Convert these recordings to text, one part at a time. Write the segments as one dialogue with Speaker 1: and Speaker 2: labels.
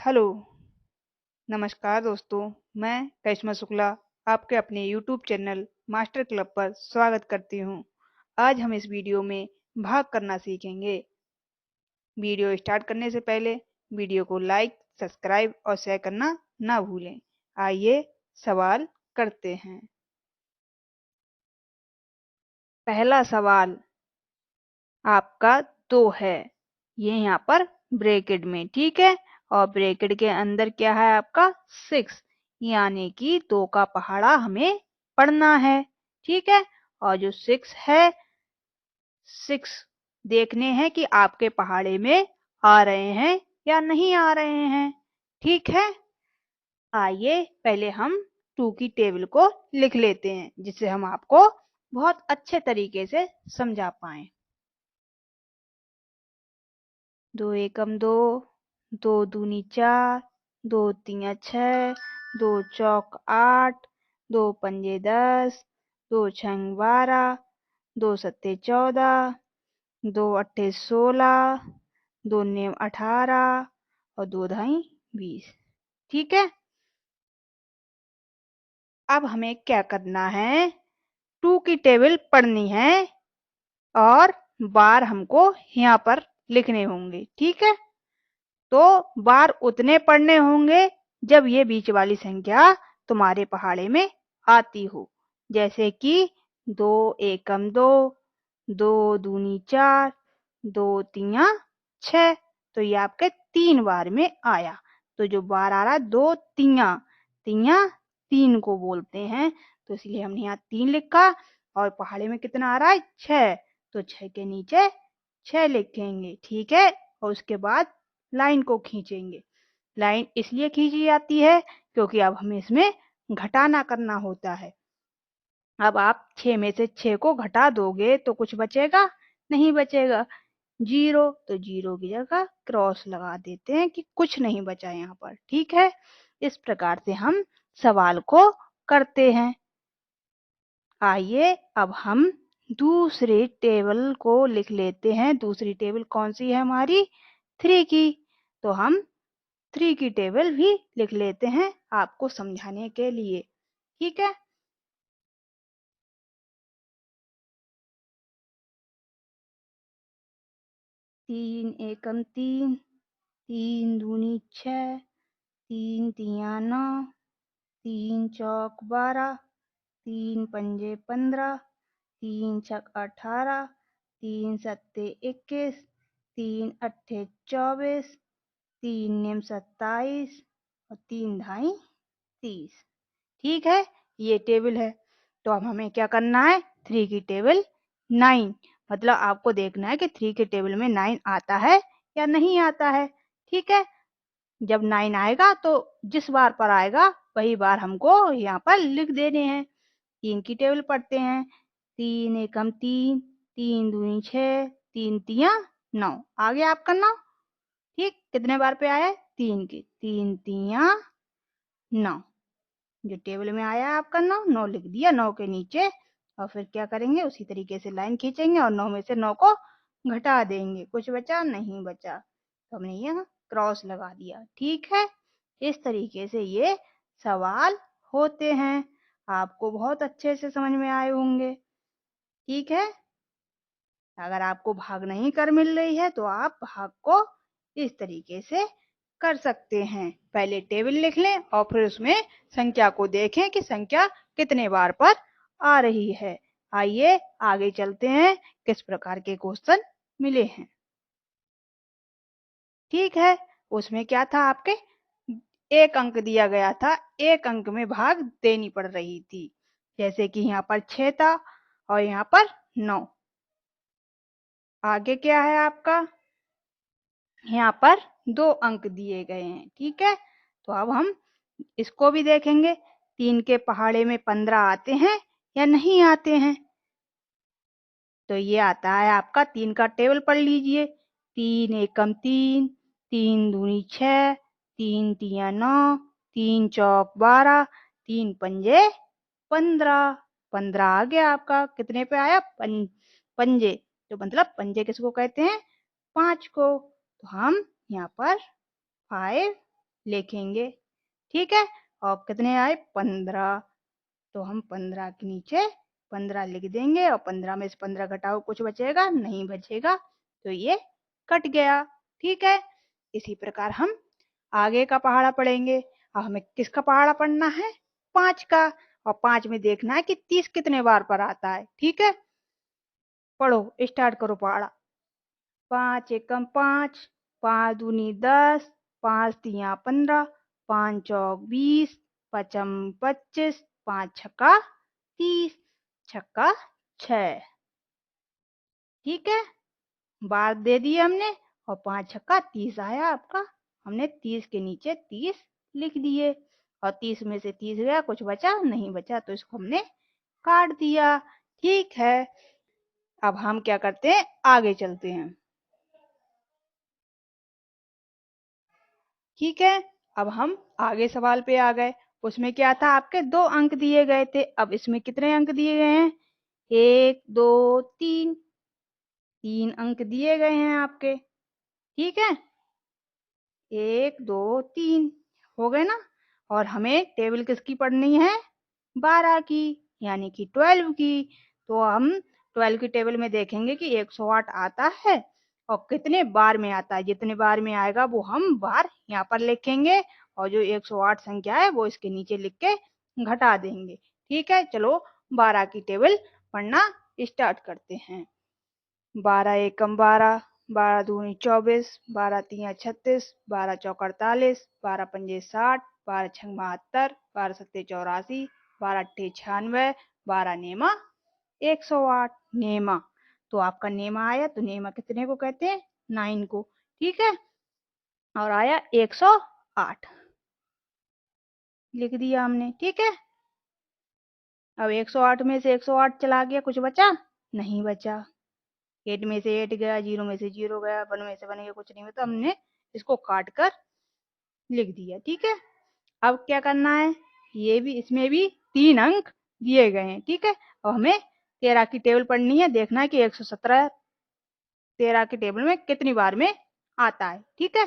Speaker 1: Hello, नमस्कार दोस्तों। मैं करिश्मा शुक्ला आपके अपने यूट्यूब चैनल मास्टर क्लब पर स्वागत करती हूँ। आज हम इस वीडियो में भाग करना सीखेंगे। वीडियो स्टार्ट करने से पहले वीडियो को लाइक, सब्सक्राइब और शेयर करना ना भूलें। आइए सवाल करते हैं। पहला सवाल आपका 2 है। ये यहाँ पर ब्रैकेट में, ठीक है। और ब्रैकेट के अंदर क्या है आपका 6, यानी कि 2 का पहाड़ा हमें पढ़ना है, ठीक है। और जो 6 है, 6 देखने हैं कि आपके पहाड़े में आ रहे हैं या नहीं आ रहे हैं, ठीक है। आइए पहले हम 2 की टेबल को लिख लेते हैं, जिससे हम आपको बहुत अच्छे तरीके से समझा पाएं। 2 एकम 2, 2 दूनी 4, 2 तिया 6, 2 चौक 8, 2 पंजे 10, 2 छंग 12, 2 सत्ते 14, 2 अट्ठे 16, 2 नेम 18 और 2 धाई 20, ठीक है। अब हमें क्या करना है, 2 की टेबल पढ़नी है और बार हमको यहाँ पर लिखने होंगे, ठीक है। तो बार उतने पढ़ने होंगे जब ये बीच वाली संख्या तुम्हारे पहाड़े में आती हो। जैसे कि 2 एकम 2, 2 दूनी 4, 2 तिया 6, तो ये आपके 3 बार में आया। तो जो बार आ रहा है 2 तिया, तिया 3 को बोलते हैं, तो इसलिए हमने यहाँ 3 लिखा। और पहाड़े में कितना आ रहा है 6, तो 6 के नीचे 6 लिखेंगे, ठीक है। और उसके बाद लाइन को खींचेंगे। लाइन इसलिए खींची जाती है क्योंकि अब हमें इसमें घटाना करना होता है। अब आप 6 में से 6 को घटा दोगे तो कुछ बचेगा? नहीं बचेगा। 0, तो 0 की जगह क्रॉस लगा देते हैं कि कुछ नहीं बचा यहाँ पर, ठीक है। इस प्रकार से हम सवाल को करते हैं। आइए अब हम दूसरे टेबल को लिख लेते हैं। दूसरी टेबल कौन सी है हमारी? 3 की। तो हम 3 की टेबल भी लिख लेते हैं आपको समझाने के लिए, ठीक है। 3 एकम 3, 3 दूनी 6, 3 तिया 9, 3 चौक 12, 3 पंजे 15, 3 छक 18, 3 सत्ते 21, 3 अट्ठे 24, 3 निम 27 और 3 ढाई 30, ठीक है। ये टेबल है। तो अब हमें क्या करना है, 3 की टेबल 9, मतलब आपको देखना है कि 3 की टेबल में 9 आता है या नहीं आता है, ठीक है। जब 9 आएगा तो जिस बार पर आएगा वही बार हमको यहाँ पर लिख देने हैं। 3 की टेबल पढ़ते हैं। 3 एकम 3, 3 दूनी 6, 3 तिया 9, आ गया आपका 9, ठीक। कितने बार पे आया है? 3 की। 3 तिया 9, जो टेबल में आया आपका 9, 9 लिख दिया 9 के नीचे। और फिर क्या करेंगे, उसी तरीके से लाइन खींचेंगे और 9 में से 9 को घटा देंगे। कुछ बचा? नहीं बचा, तो हमने यहाँ क्रॉस लगा दिया, ठीक है। इस तरीके से ये सवाल होते हैं। आपको बहुत अच्छे से समझ में आए होंगे, ठीक है। अगर आपको भाग नहीं कर मिल रही है तो आप भाग को इस तरीके से कर सकते हैं। पहले टेबल लिख लें और फिर उसमें संख्या को देखें कि संख्या कितने बार पर आ रही है। आइए आगे चलते हैं, किस प्रकार के क्वेश्चन मिले हैं, ठीक है। उसमें क्या था आपके, 1 अंक दिया गया था, 1 अंक में भाग देनी पड़ रही थी। जैसे कि यहाँ पर 6 था और यहाँ पर 9। आगे क्या है आपका, यहाँ पर 2 अंक दिए गए हैं, ठीक है। तो अब हम इसको भी देखेंगे, 3 के पहाड़े में 15 आते हैं या नहीं आते हैं। तो ये आता है आपका, 3 का टेबल पढ़ लीजिए। 3 एकम 3, 3 दूनी 6, 3 तिया 9, 3 चौक 12, 3 पंजे 15, 15 आ गया आपका। कितने पे आया? पंजे। तो मतलब पंजे किसको कहते हैं? 5 को। तो हम यहाँ पर 5 लिखेंगे। ठीक है, और कितने आए 15, तो हम 15 के नीचे 15 लिख देंगे और 15 में से 15 घटाओ, कुछ बचेगा नहीं बचेगा, तो ये कट गया। ठीक है, इसी प्रकार हम आगे का पहाड़ा पढ़ेंगे। अब हमें किसका पहाड़ा पढ़ना है 5 का, और 5 में देखना है कि 30 कितने बार पर आता है। ठीक है, पढ़ो, स्टार्ट करो पहाड़ा। 5 एकम 5, 5 दूनी 10, 5 तिया 15, 5 चौक 20, पचम 25, 5 छक्का 30, छक्का 6। ठीक है, बार दे दिए हमने और 5 छक्का 30 आया आपका। हमने 30 के नीचे 30 लिख दिए और 30 में से 30 गया, कुछ बचा नहीं बचा, तो इसको हमने काट दिया। ठीक है, अब हम क्या करते हैं, आगे चलते हैं। ठीक है, अब हम आगे सवाल पे आ गए। उसमें क्या था, आपके 2 अंक दिए गए थे। अब इसमें कितने अंक दिए गए हैं, 1 2 3, 3 अंक दिए गए हैं आपके। ठीक है, 1 2 3 हो गए ना। और हमें टेबल किसकी पढ़नी है, 12 की, यानी कि 12 की। तो हम 12 की टेबल में देखेंगे कि 108 आता है और कितने बार में आता है। जितने बार में आएगा वो हम बार यहाँ पर लिखेंगे और जो 108 संख्या है वो इसके नीचे लिख के घटा देंगे। ठीक है, चलो 12 की टेबल पढ़ना स्टार्ट करते हैं। 12 एकम 12, 12 दूनी 24, 12 तिया 36, 12 चौक 48, 12 पंजे 60, 12 छंग 72, 12 सत्ते 84, 12 अट्ठे 96, 12 नेमा 108। नेमा, तो आपका नेमा आया, तो नेमा कितने को कहते हैं, 9 को। ठीक है, और आया 108 लिख दिया हमने। ठीक है, अब 108 में से 108 चला गया, कुछ बचा नहीं बचा। 8 में से 8 गया, 0 में से 0 गया, 1 में से 1 गया, कुछ नहीं हुआ, तो हमने इसको काट कर लिख दिया। ठीक है, अब क्या करना है, ये भी, इसमें भी 3 अंक दिए गए हैं। ठीक है, और हमें 13 की टेबल पढ़नी है, देखना है कि 117 13 की टेबल में कितनी बार में आता है। ठीक है,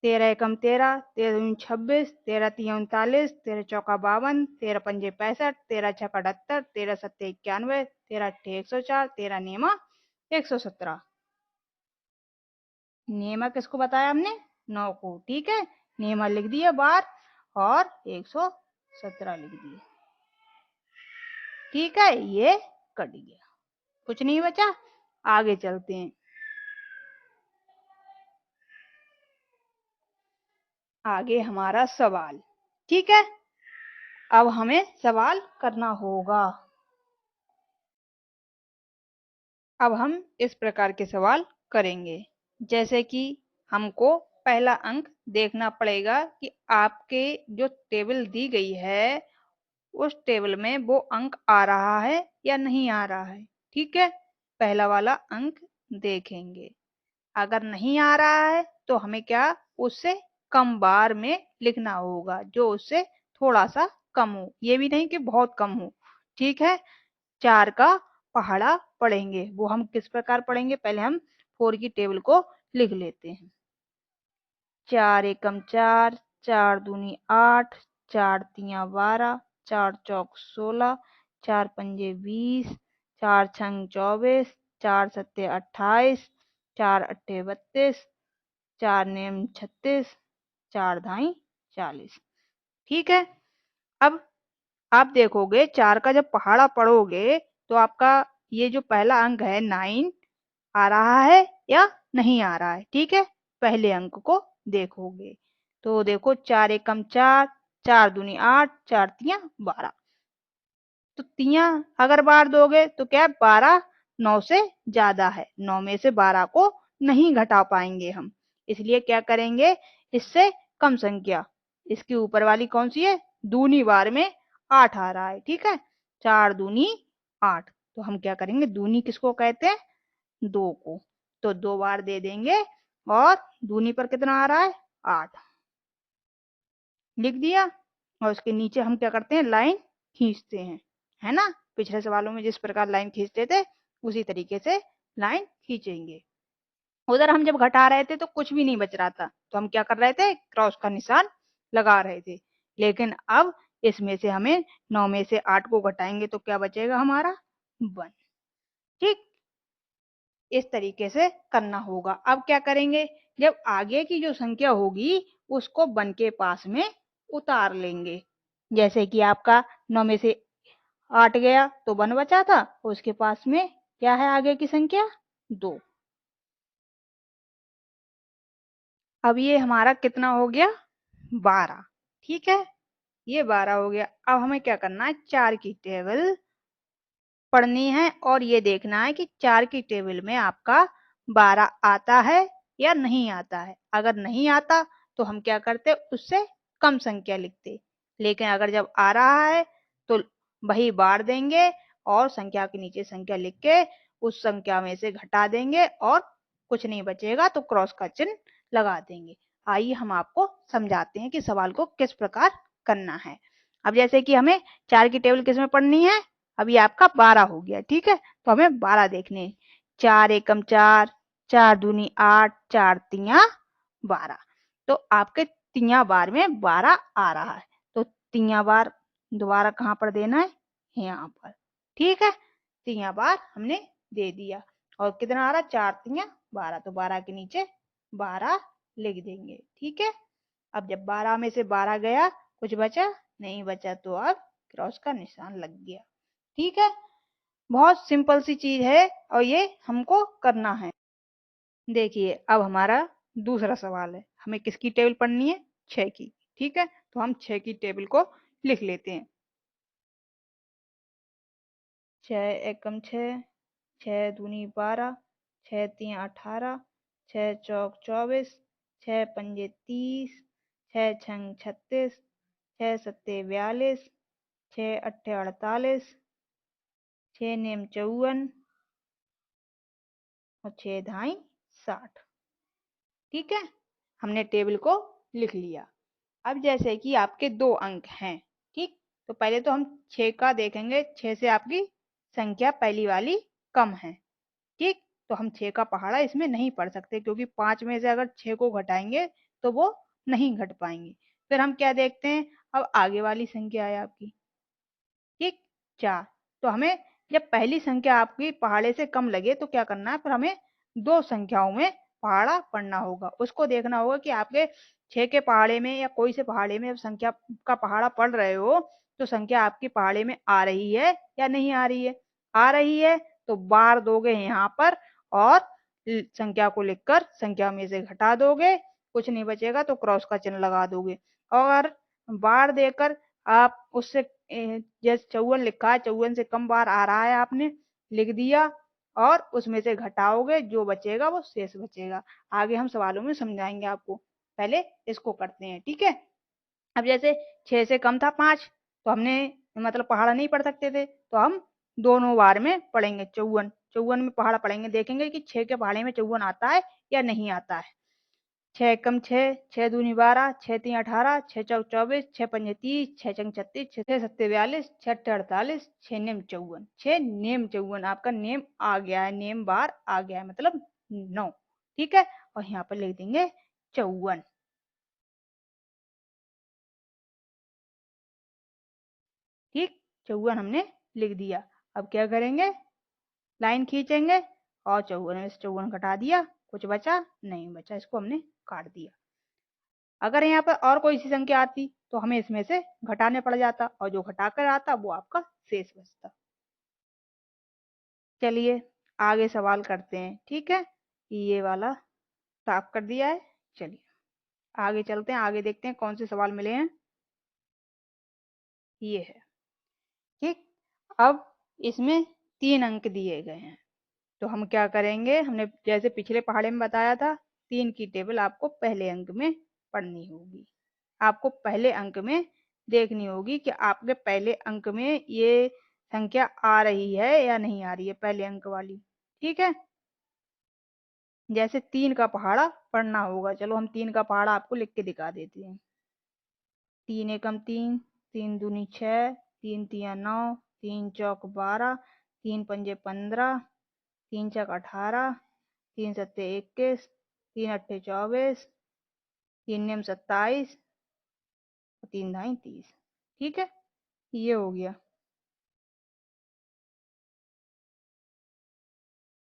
Speaker 1: 13 एकम 13, 13 दूनी 26, 13 तिया 39, 13 चौका 52, 13 पंजे 65, 13 छक्का 78, 13 सत्ते 91, 13 अट्ठे 104, 13 नेमा 117। नेमा किसको बताया हमने, 9 को। ठीक है, नेमा लिख दिया बार और 117 लिख दिए। ठीक है, ये कट गया, कुछ नहीं बचा। आगे चलते हैं। आगे हमारा सवाल। ठीक है, अब हमें सवाल करना होगा। अब हम इस प्रकार के सवाल करेंगे, जैसे कि हमको पहला अंक देखना पड़ेगा कि आपके जो टेबल दी गई है उस टेबल में वो अंक आ रहा है या नहीं आ रहा है। ठीक है, पहला वाला अंक देखेंगे। अगर नहीं आ रहा है तो हमें क्या, उससे कम बार में लिखना होगा, जो उससे थोड़ा सा कम हो, ये भी नहीं कि बहुत कम हो। ठीक है, 4 का पहाड़ा पढ़ेंगे। वो हम किस प्रकार पढ़ेंगे, पहले हम 4 की टेबल को लिख लेते हैं। 4 एकम 4, 4 दूनी 8, 4 तिया 12, 4 चौक 16, 4 पंजे 20, 4 छंग 24, 4 सत्ते 28, 4 अट्ठे 32, 4 नेम 36, 4 धाई 40। ठीक है, अब आप देखोगे 4 का जब पहाड़ा पढ़ोगे तो आपका ये जो पहला अंक है 9 आ रहा है या नहीं आ रहा है। ठीक है, पहले अंक को देखोगे तो देखो 4 एकम 4, 4 दूनी 8, 4 तिया 12, तो तिया अगर बार दोगे तो क्या 12 9 से ज्यादा है, 9 में से 12 को नहीं घटा पाएंगे हम, इसलिए क्या करेंगे, इससे कम संख्या, इसके ऊपर वाली कौन सी है, दूनी बार में 8 आ रहा है। ठीक है, 4 दूनी 8, तो हम क्या करेंगे, दूनी किसको कहते हैं, 2 को, तो 2 बार दे देंगे और दूनी पर कितना आ रहा है, 8 लिख दिया। और उसके नीचे हम क्या करते हैं, लाइन खींचते हैं, है ना, पिछले सवालों में जिस प्रकार लाइन खींचते थे उसी तरीके से लाइन खींचेंगे। उधर हम जब घटा रहे थे तो कुछ भी नहीं बच रहा था, तो हम क्या कर रहे थे, क्रॉस का निशान लगा रहे थे। लेकिन अब इसमें से हमें 9 में से 8 को घटाएंगे तो क्या बचेगा हमारा, 1। ठीक, इस तरीके से करना होगा। अब क्या करेंगे, जब आगे की जो संख्या होगी उसको 1 के पास में उतार लेंगे। जैसे कि आपका 9 में से 8 गया तो 1 बचा था, उसके पास में क्या है आगे की संख्या, 2। अब ये हमारा कितना हो गया, 12। ठीक है, ये 12 हो गया। अब हमें क्या करना है, 4 की टेबल पढ़नी है और ये देखना है कि 4 की टेबल में आपका 12 आता है या नहीं आता है। अगर नहीं आता तो हम क्या करते, उससे कम संख्या लिखते। लेकिन अगर जब आ रहा है तो वही बार देंगे और संख्या के नीचे संख्या लिख के उस संख्या में से घटा देंगे और कुछ नहीं बचेगा तो क्रॉस का चिन्ह लगा देंगे। आइए हम आपको समझाते हैं कि सवाल को किस प्रकार करना है। अब जैसे कि हमें 4 की टेबल किस में पढ़नी है, अभी आपका 12 हो गया। ठीक है, तो हमें 12 देखने, 4 एकम 4, 4 दूनी 8, 4 तिया 12। तो आपके तिया बार में 12 आ रहा है, तो तिया बार दोबारा कहाँ पर देना है, यहाँ पर। ठीक है, तिया बार हमने दे दिया और कितना आ रहा, 4 तिया 12, तो 12 के नीचे 12 लिख देंगे। ठीक है, अब जब 12 में से 12 गया, कुछ बचा नहीं बचा, तो अब क्रॉस का निशान लग गया। ठीक है, बहुत सिंपल सी चीज है और ये हमको करना है। देखिए अब हमारा दूसरा सवाल है, हमें किसकी टेबल पढ़नी है, 6 की। ठीक है, तो हम 6 की टेबल को लिख लेते हैं। 6 एकम 6, 6 दूनी 12, 6 तीन 18, 6 चौक 24, 6 पंजे 30, 6 छंग 36, 6 सत्ते 42, 6 अट्ठे 48, 6 नेम 54 और 6 धाई 60। ठीक है, हमने टेबल को लिख लिया। अब जैसे कि आपके 2 अंक हैं, ठीक, तो पहले तो हम 6 का देखेंगे, 6 से आपकी संख्या पहली वाली कम है। ठीक, तो हम 6 का पहाड़ा इसमें नहीं पढ़ सकते क्योंकि 5 में से अगर 6 को घटाएंगे तो वो नहीं घट पाएंगे। फिर हम क्या देखते हैं, अब आगे वाली संख्या है आपकी, ठीक, 4। तो हमें जब पहली संख्या आपकी पहाड़े से कम लगे तो क्या करना है, फिर हमें 2 संख्याओं में पहाड़ा पढ़ना होगा। उसको देखना होगा कि आपके 6 के पहाड़े में या कोई से पहाड़े में जब संख्या का पहाड़ा पढ़ रहे हो तो संख्या आपकी पहाड़े में आ रही है या नहीं आ रही है। आ रही है तो बार दोगे यहाँ पर और संख्या को लिखकर संख्या में से घटा दोगे, कुछ नहीं बचेगा तो क्रॉस का चिन्ह लगा दोगे। और बार देकर आप उससे जैसे 54 लिखा है, 54 से कम बार आ रहा है, आपने लिख दिया और उसमें से घटाओगे, जो बचेगा वो शेष बचेगा। आगे हम सवालों में समझाएंगे आपको, पहले इसको करते हैं। ठीक है, अब जैसे 6 से कम था 5, तो हमने मतलब पहाड़ा नहीं पढ़ सकते थे, तो हम दोनों बार में पढ़ेंगे 54। 54 में पहाड़ा पढ़ेंगे, देखेंगे कि 6 के पहाड़े में 54 आता है या नहीं आता है। 6 एकम 6, 6 दूनी 12, 6 तीन 18, 6 चौक 24, 6 पंजे 30, 6 चंग 36, 6 सत्ते 42, 6 अट्ठे 48, 6 नेम 54। 6 नेम 54 आपका नेम आ गया है, नेम बार आ गया है, मतलब 9। ठीक है, और यहाँ पर लिख देंगे 54। ठीक, 54 हमने लिख दिया। अब क्या करेंगे, लाइन खींचेंगे और 54 में से 54 घटा दिया, कुछ बचा नहीं बचा, इसको हमने काट दिया। अगर यहाँ पर और कोई सी संख्या आती तो हमें इसमें से घटाने पड़ जाता और जो घटाकर आता वो आपका शेष बचता। चलिए आगे सवाल करते हैं। ठीक है, ये वाला साफ कर दिया है। चलिए आगे चलते हैं, आगे देखते हैं कौन से सवाल मिले हैं। ये है, ठीक, अब इसमें 3 अंक दिए गए हैं, तो हम क्या करेंगे, हमने जैसे पिछले पहाड़े में बताया था 3 की टेबल आपको पहले अंक में पढ़नी होगी। आपको पहले अंक में देखनी होगी कि आपके पहले अंक में ये संख्या आ रही है या नहीं आ रही है, पहले अंक वाली। ठीक है, जैसे 3 का पहाड़ा पढ़ना होगा, चलो हम 3 का पहाड़ा आपको लिख के दिखा देते हैं। 3 एकम 3, 3 दूनी 6, 3 तिया 9, 3 चौक 12, 3 पंजे 15, 3 चक 18, 3 सत्ते 21, 3 अट्ठे 24, 3 नियम 27, 3 दाई 30। ठीक है, ये हो गया।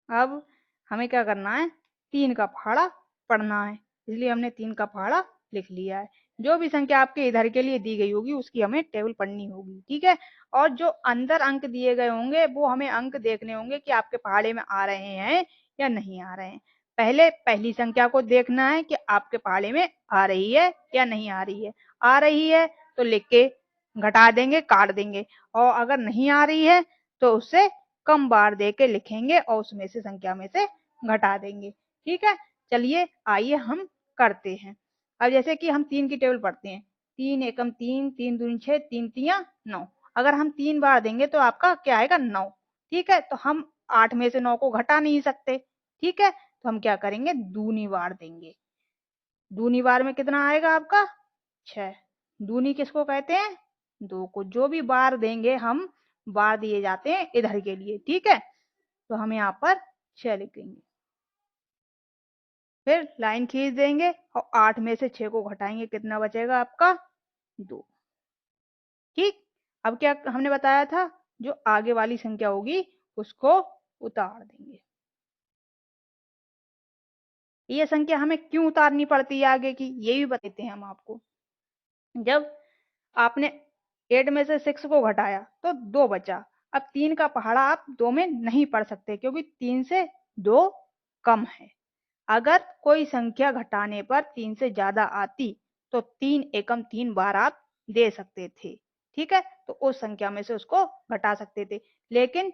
Speaker 1: अब हमें क्या करना है, 3 का पहाड़ा पढ़ना है, इसलिए हमने 3 का पहाड़ा लिख लिया है। जो भी संख्या आपके इधर के लिए दी गई होगी उसकी हमें टेबल पढ़नी होगी। ठीक है, और जो अंदर अंक दिए गए होंगे वो हमें अंक देखने होंगे कि आपके पहाड़े में आ रहे हैं या नहीं आ रहे हैं। पहले पहली संख्या को देखना है कि आपके पहाड़े में आ रही है या नहीं आ रही है। आ रही है तो लिख के घटा देंगे, काट देंगे, और अगर नहीं आ रही है तो उससे कम बार दे के लिखेंगे और उसमें से संख्या में से घटा देंगे। ठीक है, चलिए आइए हम करते हैं। अब जैसे कि हम 3 की टेबल पढ़ते हैं, 3 एकम 3, 3 दूनी 6, 3 तियां 9। अगर हम 3 बार देंगे तो आपका क्या आएगा, 9। ठीक है, तो हम 8 में से 9 को घटा नहीं सकते। ठीक है, तो हम क्या करेंगे, दूनी बार देंगे। दूनी बार में कितना आएगा आपका, 6। दूनी किसको कहते हैं, 2 को। जो भी बार देंगे हम, बार दिए जाते हैं इधर के लिए। ठीक है, तो हम यहाँ पर 6 लिखेंगे, फिर लाइन खींच देंगे और 8 में से 6 को घटाएंगे, कितना बचेगा आपका, 2। ठीक, अब क्या हमने बताया था, जो आगे वाली संख्या होगी उसको उतार देंगे। ये संख्या हमें क्यों उतारनी पड़ती है आगे की, ये भी बताते हैं हम आपको। जब आपने 8 में से 6 को घटाया तो 2 बचा। अब 3 का पहाड़ा आप 2 में नहीं पढ़ सकते क्योंकि 3 से 2 कम है। अगर कोई संख्या घटाने पर 3 से ज्यादा आती तो 3 एकम 3 बार आप दे सकते थे। ठीक है, तो उस संख्या में से उसको घटा सकते थे, लेकिन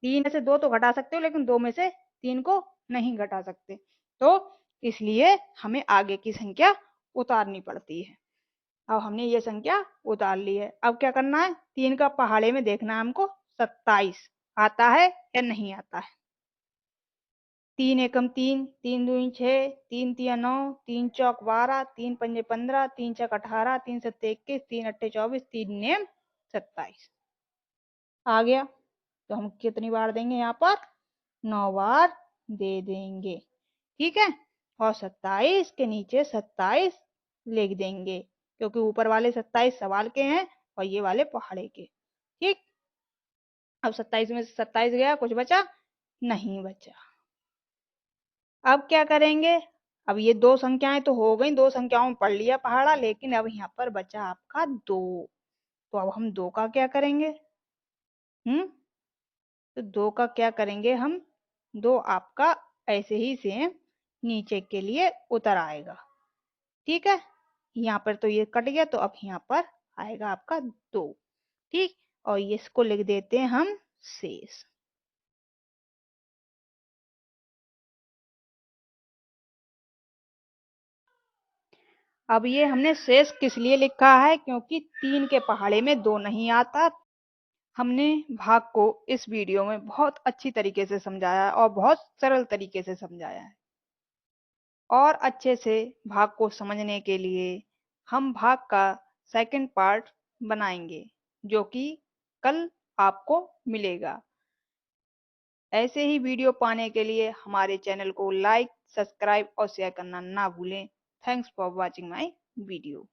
Speaker 1: 3 में से 2 तो घटा सकते हो, लेकिन 2 में से 3 को नहीं घटा सकते, तो इसलिए हमें आगे की संख्या उतारनी पड़ती है। अब हमने ये संख्या उतार ली है। अब क्या करना है, 3 का पहाड़े में देखना है हमको 27 आता है या नहीं आता है। 3 एकम 3, 3 दूनी 6, 3 तिया 9, 3 चौक 12, 3 पंजे 15, 3 चक 18, 3 सत्ते 21, 3 अट्ठे 24, 3 नेम 27 आ गया। तो हम कितनी बार देंगे, यहाँ पर 9 बार दे देंगे। ठीक है, और 27 के नीचे 27 लिख देंगे, क्योंकि ऊपर वाले 27 सवाल के हैं और ये वाले पहाड़े के। ठीक, अब 27 में से 27 गया, कुछ बचा नहीं बचा। अब क्या करेंगे, अब ये 2 संख्याएं तो हो गई, 2 संख्याओं में पढ़ लिया पहाड़ा, लेकिन अब यहाँ पर बचा आपका 2। तो अब हम 2 का क्या करेंगे, तो 2 का क्या करेंगे हम, 2 आपका ऐसे ही सेम नीचे के लिए उतर आएगा। ठीक है, यहाँ पर तो ये कट गया, तो अब यहाँ पर आएगा आपका 2। ठीक, और इसको लिख देते हैं हम शेष। अब ये हमने शेष किस लिए लिखा है, क्योंकि 3 के पहाड़े में 2 नहीं आता। हमने भाग को इस वीडियो में बहुत अच्छी तरीके से समझाया है और बहुत सरल तरीके से समझाया है। और अच्छे से भाग को समझने के लिए हम भाग का सेकंड पार्ट बनाएंगे, जो कि कल आपको मिलेगा। ऐसे ही वीडियो पाने के लिए हमारे चैनल को लाइक, सब्सक्राइब और शेयर करना ना भूलें। Thanks for watching my video.